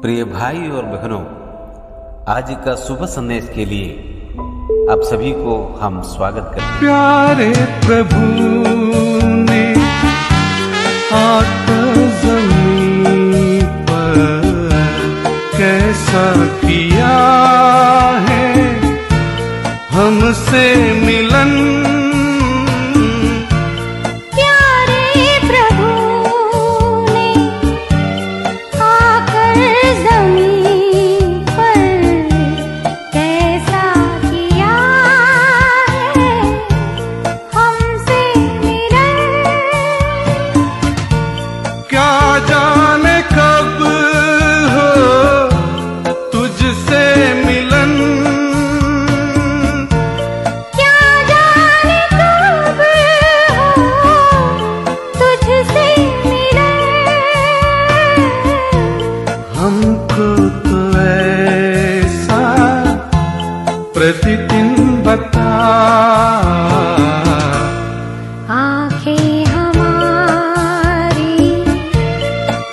प्रिय भाई और बहनों, आज का शुभ संदेश के लिए आप सभी को हम स्वागत करते हैं। प्यारे प्रभु ने आकर ज़मीन पर कैसा किया है हमसे मिलन। प्रतिदिन बता आंखें हमारी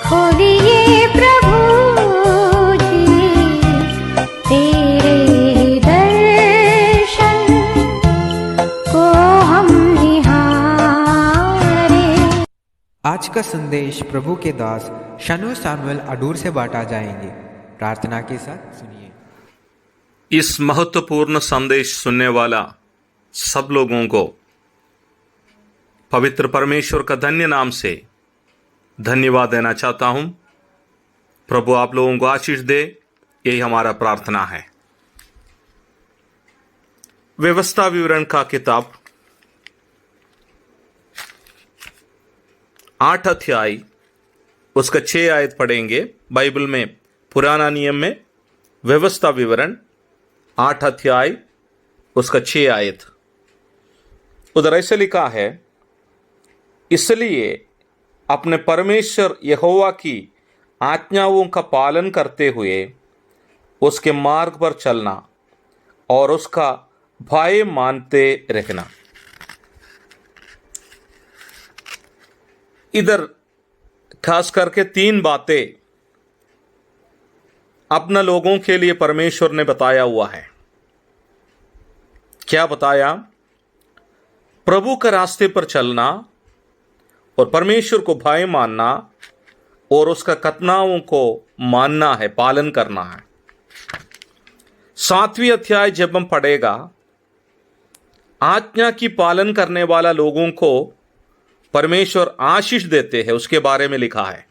खोलिए प्रभु जी, तेरे दर्शन को हम निहारे। आज का संदेश प्रभु के दास शनो सामुएल अडूर से बांटा जाएंगे। प्रार्थना के साथ सुनिए। इस महत्वपूर्ण संदेश सुनने वाला सब लोगों को पवित्र परमेश्वर का धन्य नाम से धन्यवाद देना चाहता हूं। प्रभु आप लोगों को आशीष दे, यही हमारा प्रार्थना है। व्यवस्था विवरण का किताब 8 अध्याय उसका 6 आयत पढ़ेंगे। बाइबल में पुराना नियम में व्यवस्था विवरण 8 अध्याय उसका 6 आयत, उधर ऐसे लिखा है, इसलिए अपने परमेश्वर यहोवा की आज्ञाओं का पालन करते हुए उसके मार्ग पर चलना और उसका भय मानते रहना। इधर खास करके 3 बातें अपना लोगों के लिए परमेश्वर ने बताया हुआ है। क्या बताया? प्रभु के रास्ते पर चलना और परमेश्वर को भय मानना और उसका कथनाओं को मानना है, पालन करना है। 7वीं अध्याय जब हम पढ़ेगा, आज्ञा की पालन करने वाला लोगों को परमेश्वर आशीष देते हैं, उसके बारे में लिखा है।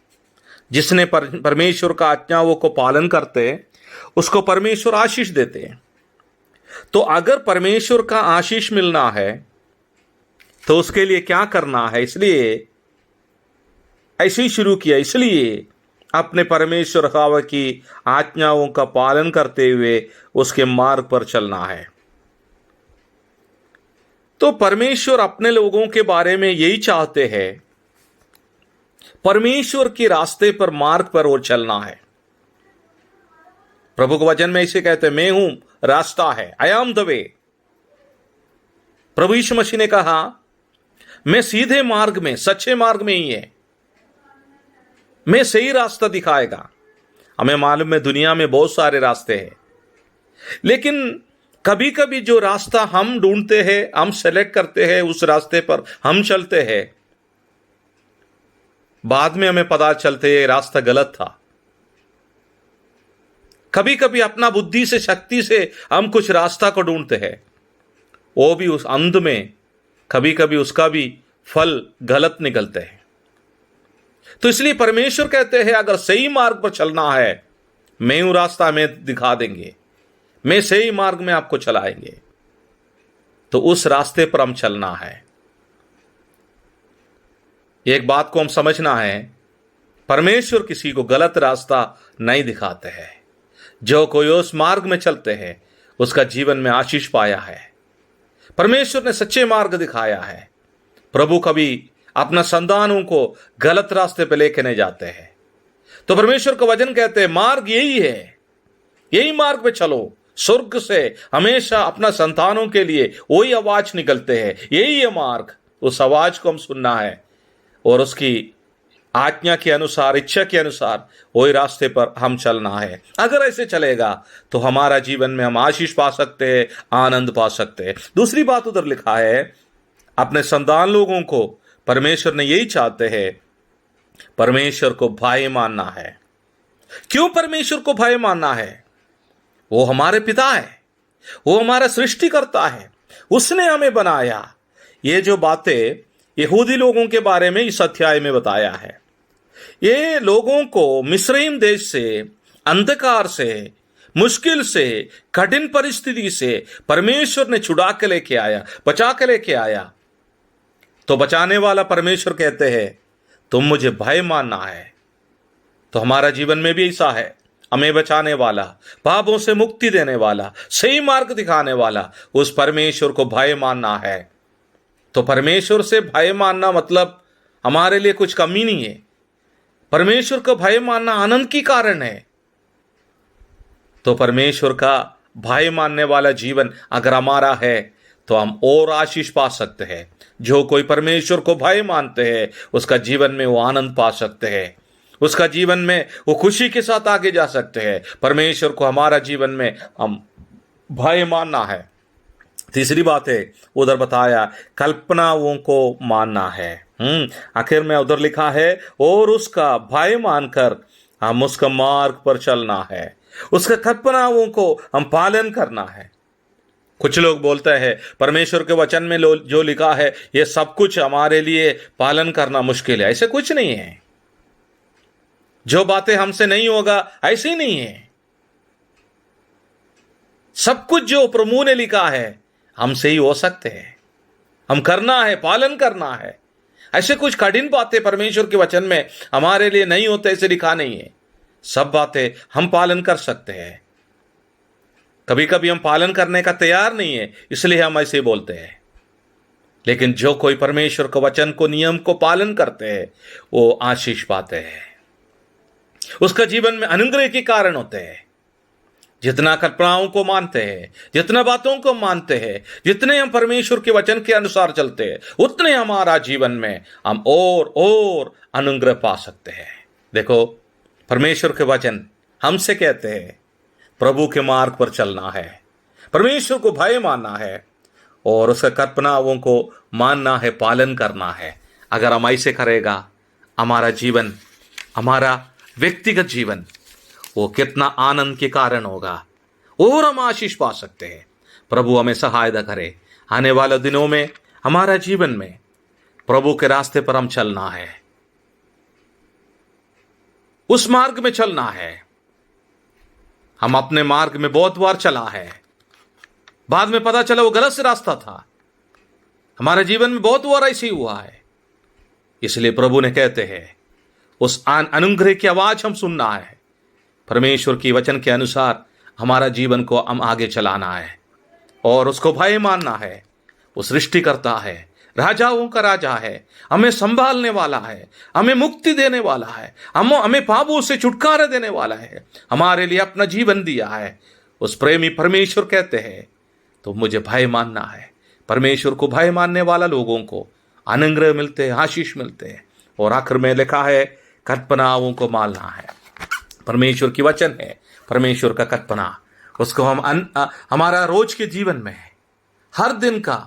जिसने परमेश्वर का आज्ञाओं को पालन करते हैं उसको परमेश्वर आशीष देते हैं। तो अगर परमेश्वर का आशीष मिलना है तो उसके लिए क्या करना है? इसलिए ऐसे ही शुरू किया, इसलिए अपने परमेश्वर यहोवा की आज्ञाओं का पालन करते हुए उसके मार्ग पर चलना है। तो परमेश्वर अपने लोगों के बारे में यही चाहते हैं, परमेश्वर के रास्ते पर, मार्ग पर और चलना है। प्रभु के वचन में इसे कहते हैं, मैं हूं रास्ता है, आई एम द वे। प्रभु यीशु मसीह ने कहा, मैं सीधे मार्ग में, सच्चे मार्ग में ही है, मैं सही रास्ता दिखाएगा। हमें मालूम है दुनिया में बहुत सारे रास्ते हैं, लेकिन कभी कभी जो रास्ता हम ढूंढते हैं, हम सेलेक्ट करते हैं, उस रास्ते पर हम चलते हैं, बाद में हमें पता चलते ये रास्ता गलत था। कभी कभी अपना बुद्धि से, शक्ति से हम कुछ रास्ता को ढूंढते हैं, वो भी उस अंत में कभी कभी उसका भी फल गलत निकलते हैं। तो इसलिए परमेश्वर कहते हैं, अगर सही मार्ग पर चलना है, मैं हूं रास्ता, मैं दिखा देंगे, मैं सही मार्ग में आपको चलाएंगे। तो उस रास्ते पर हम चलना है। एक बात को हम समझना है, परमेश्वर किसी को गलत रास्ता नहीं दिखाते हैं। जो कोई उस मार्ग में चलते हैं उसका जीवन में आशीष पाया है। परमेश्वर ने सच्चे मार्ग दिखाया है। प्रभु कभी अपना संतानों को गलत रास्ते पर लेके नहीं जाते हैं। तो परमेश्वर का वचन कहते हैं, मार्ग यही है, यही मार्ग पे चलो। स्वर्ग से हमेशा अपना संतानों के लिए वही आवाज निकलते हैं, यही है मार्ग। उस आवाज को हम सुनना है और उसकी आज्ञा के अनुसार, इच्छा के अनुसार वही रास्ते पर हम चलना है। अगर ऐसे चलेगा तो हमारा जीवन में हम आशीष पा सकते हैं, आनंद पा सकते हैं। दूसरी बात उधर लिखा है, अपने संतान लोगों को परमेश्वर ने यही चाहते हैं, परमेश्वर को भाई मानना है। क्यों परमेश्वर को भाई मानना है? वो हमारे पिता है, वो हमारा सृष्टिकर्ता है, उसने हमें बनाया। ये जो बातें यहूदी लोगों के बारे में इस अध्याय में बताया है, ये लोगों को मिस्रईम देश से, अंधकार से, मुश्किल से, कठिन परिस्थिति से परमेश्वर ने छुड़ा के लेके आया, बचा के लेके आया। तो बचाने वाला परमेश्वर कहते हैं तुम मुझे भय मानना है। तो हमारा जीवन में भी ऐसा है, हमें बचाने वाला, पापों से मुक्ति देने वाला, सही मार्ग दिखाने वाला उस परमेश्वर को भय मानना है। तो परमेश्वर से भय मानना मतलब हमारे लिए कुछ कमी नहीं है। परमेश्वर को भय मानना आनंद की कारण है। तो परमेश्वर का भय मानने वाला जीवन अगर हमारा है तो हम और आशीष पा सकते हैं। जो कोई परमेश्वर को भय मानते हैं उसका जीवन में वो आनंद पा सकते हैं, उसका जीवन में वो खुशी के साथ आगे जा सकते हैं। परमेश्वर को हमारा जीवन में हम भय मानना है। तीसरी बात है उधर बताया, कल्पनाओं को मानना है। आखिर में उधर लिखा है और उसका भय मानकर हम उसका मार्ग पर चलना है, उसका कल्पनाओं को हम पालन करना है। कुछ लोग बोलते हैं परमेश्वर के वचन में जो लिखा है ये सब कुछ हमारे लिए पालन करना मुश्किल है। ऐसे कुछ नहीं है। जो बातें हमसे नहीं होगा ऐसे ही नहीं है। सब कुछ जो प्रभु ने लिखा है हमसे ही हो सकते हैं। हम करना है, पालन करना है। ऐसे कुछ कठिन बातें परमेश्वर के वचन में हमारे लिए नहीं होते, ऐसे लिखा नहीं है। सब बातें हम पालन कर सकते हैं। कभी कभी हम पालन करने का तैयार नहीं है, इसलिए हम ऐसे बोलते हैं। लेकिन जो कोई परमेश्वर के वचन को, नियम को पालन करते हैं वो आशीष पाते हैं, उसका जीवन में अनुग्रह के कारण होते हैं। जितना कल्पनाओं को मानते हैं, जितना बातों को मानते हैं, जितने हम परमेश्वर के वचन के अनुसार चलते हैं, उतने हमारा जीवन में हम और अनुग्रह पा सकते हैं। देखो, परमेश्वर के वचन हमसे कहते हैं प्रभु के मार्ग पर चलना है, परमेश्वर को भय मानना है और उसके कल्पनाओं को मानना है, पालन करना है। अगर हम ऐसे करेगा हमारा जीवन, हमारा व्यक्तिगत जीवन वो कितना आनंद के कारण होगा और हम आशीष पा सकते हैं। प्रभु हमें सहायता करे। आने वाले दिनों में हमारा जीवन में प्रभु के रास्ते पर हम चलना है, उस मार्ग में चलना है। हम अपने मार्ग में बहुत बार चला है, बाद में पता चला वो गलत से रास्ता था। हमारे जीवन में बहुत बार ऐसे ही हुआ है। इसलिए प्रभु ने कहते हैं उस अनुग्रह की आवाज हम सुनना है। परमेश्वर की वचन के अनुसार हमारा जीवन को हम आगे चलाना है और उसको भय मानना है। वो सृष्टिकर्ता है, राजाओं का राजा है, हमें संभालने वाला है, हमें मुक्ति देने वाला है, हमें पापों से छुटकारा देने वाला है, हमारे लिए अपना जीवन दिया है। उस प्रेमी परमेश्वर कहते हैं तो मुझे भय मानना है। परमेश्वर को भय मानने वाला लोगों को अनुग्रह मिलते हैं, आशीष मिलते हैं। और आखिर में लिखा है कल्पनाओं को मानना है। परमेश्वर की वचन है, परमेश्वर का कल्पना, उसको हम हमारा रोज के जीवन में, हर दिन का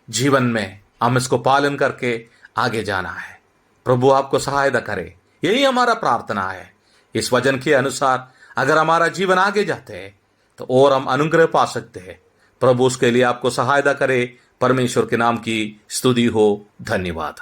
जीवन में हम इसको पालन करके आगे जाना है। प्रभु आपको सहायता करे, यही हमारा प्रार्थना है। इस वचन के अनुसार अगर हमारा जीवन आगे जाते हैं तो और हम अनुग्रह पा सकते हैं। प्रभु उसके लिए आपको सहायता करे। परमेश्वर के नाम की स्तुति हो। धन्यवाद।